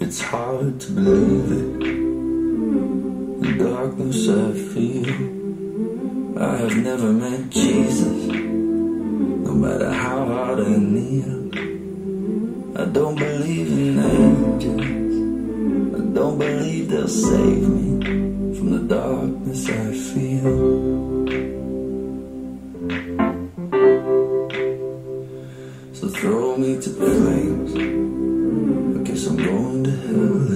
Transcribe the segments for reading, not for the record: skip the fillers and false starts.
It's hard to believe it, the darkness I feel. I have never met Jesus, no matter how hard I kneel. I don't believe in angels, I don't believe they'll save me from the darkness I feel. So throw me to the flames, I guess I'm going to hell,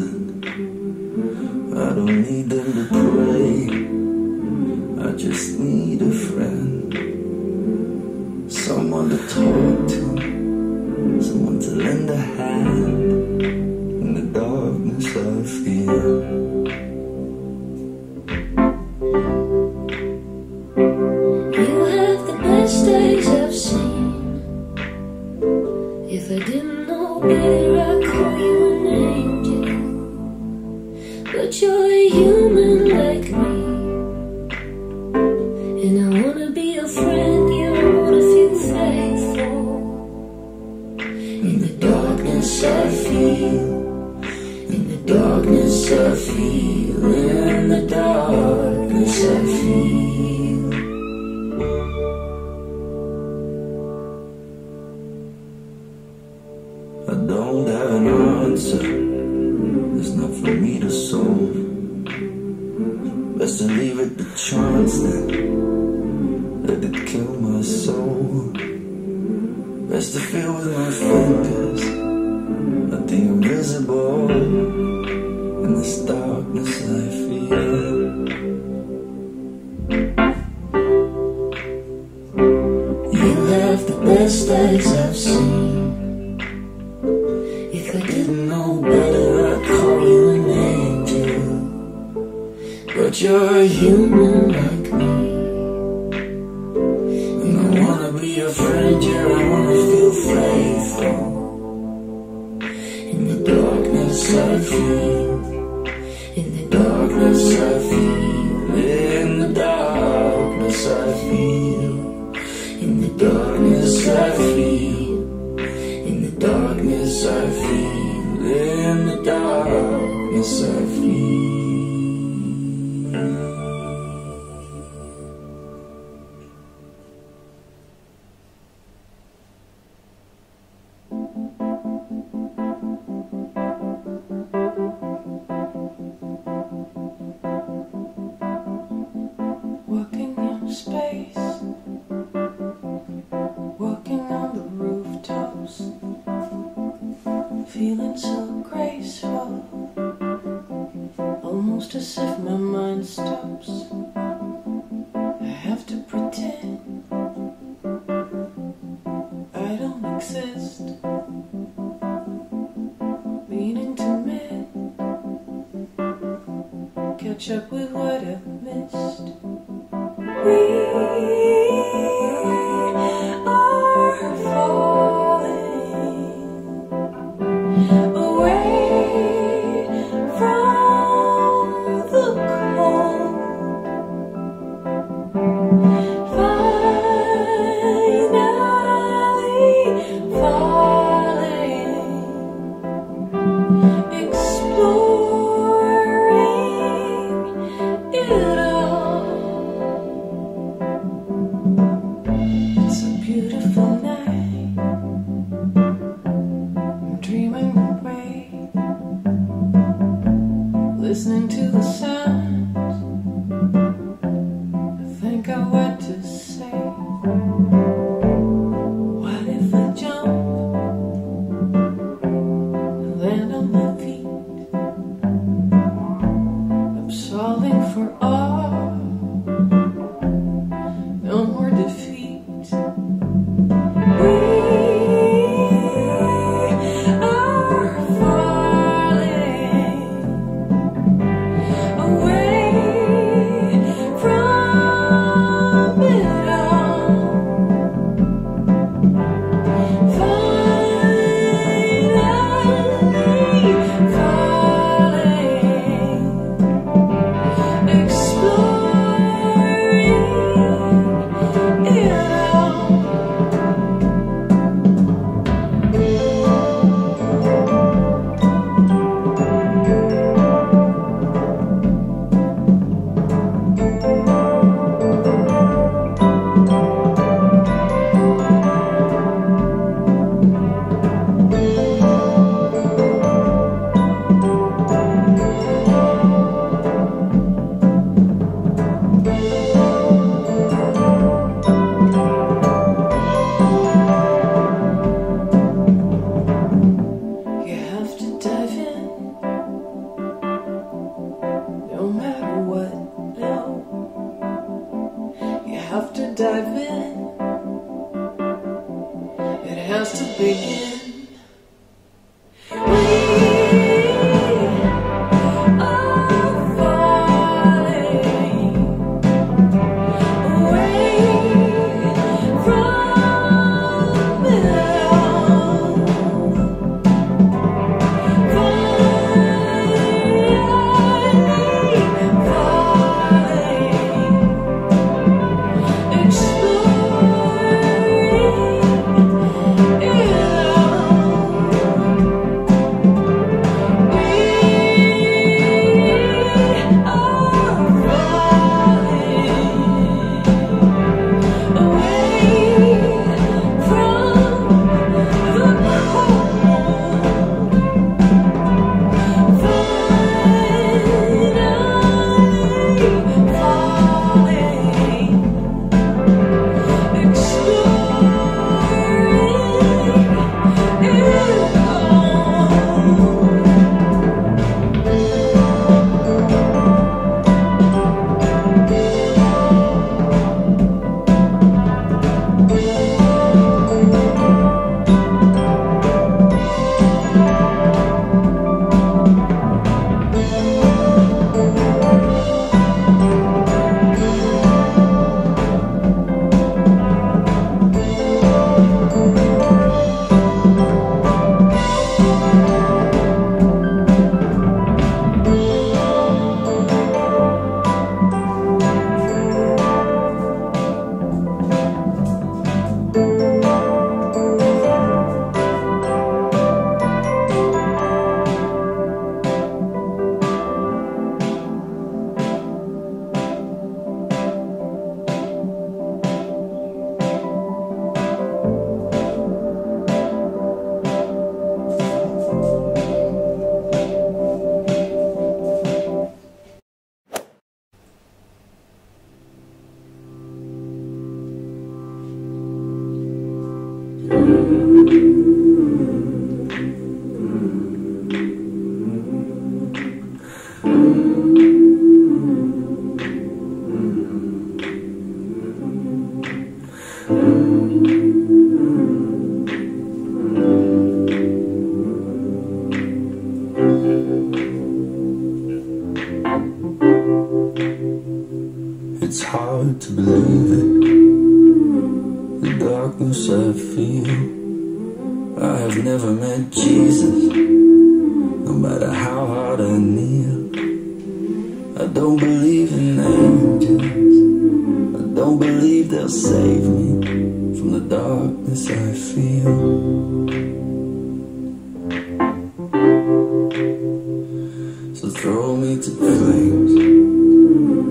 and I don't need them to pray, I just need a friend, someone to talk to, someone to lend a hand in the darkness I feel. You have the best days I've seen. If I didn't know better, I'd call you an angel. But you're a human like me, and I wanna be a friend, you wanna feel faithful. In the darkness I feel, in the darkness I feel, in the darkness I feel. I don't have an answer, it's not for me to solve. Best to leave it to chance then, let it kill my soul. Best to feel with my fingers at the invisible, in this darkness I feel. You have the best days I've seen. If I didn't know better, I'd call you an angel. But you're a human like me, and I wanna be a friend, yeah, I wanna feel faithful. In the darkness I feel, in the darkness I feel, in the darkness I feel, in the darkness I feel, in the darkness I feel, in the darkness I feel. Walking in space, walking on the rooftops, feeling so graceful, almost as if my mind stops. I have to pretend I don't exist, meaning to mend, catch up with what I've missed. We are falling away from the cold. Finally falling, exploring it all. It's a beautiful night, I'm dreaming away, listening to the sounds I think I want to say. What if I jump and land on my feet? I'm solving for all, no more defeat. We are falling away dive in. It has to begin. It's hard to believe it, the darkness I feel. I have never met Jesus, no matter how hard I kneel. I don't believe in angels, I don't believe they'll save me from the darkness I feel. So throw me to the flames,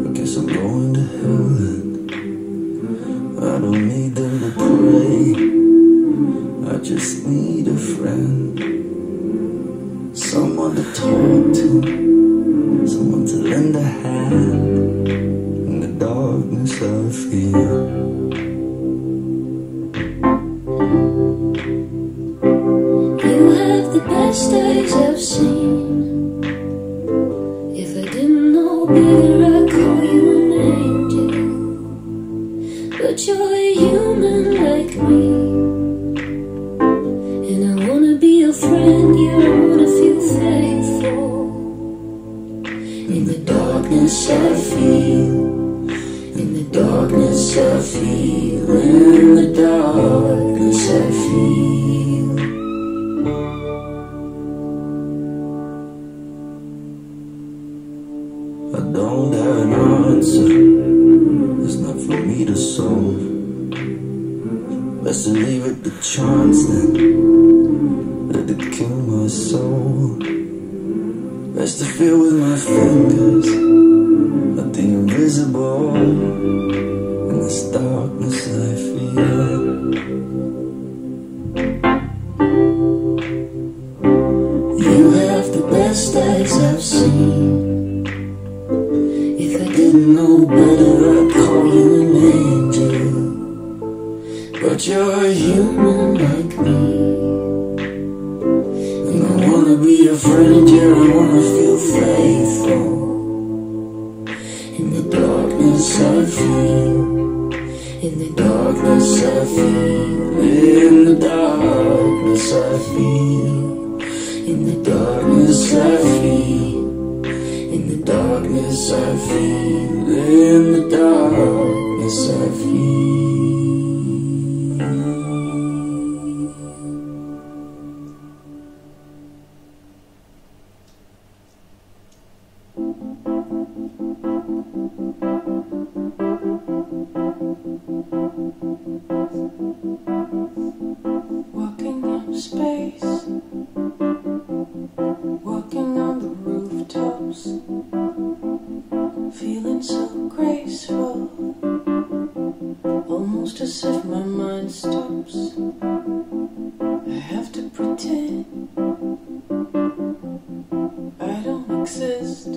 I guess I'm going to hell then. I don't need them to pray, I just need a friend. Someone to talk to, someone to lend a hand in the darkness I feel. You have the best eyes I've seen. If I didn't know better, I'd call you an angel. But you're a human like me, and I wanna be your friend, yeah, I wanna feel faithful. In the darkness I feel, in the darkness I feel, in the darkness I feel. I don't have an answer, it's not for me to solve. Best to leave it to chance then, let it kill my soul. Best to feel with my fingers at the invisible, in this darkness I feel. You have the best eyes I've seen. If I didn't know better, I'd call you an angel. But you're a human like me, and I wanna be your friend, yeah, I wanna feel faithful. In the darkness I feel, in feel, in the darkness I feel, in the darkness I feel, in the darkness I feel, in the darkness I feel. Walking in space, walking on the rooftops, feeling so graceful, almost as if my mind stops. I have to pretend I don't exist.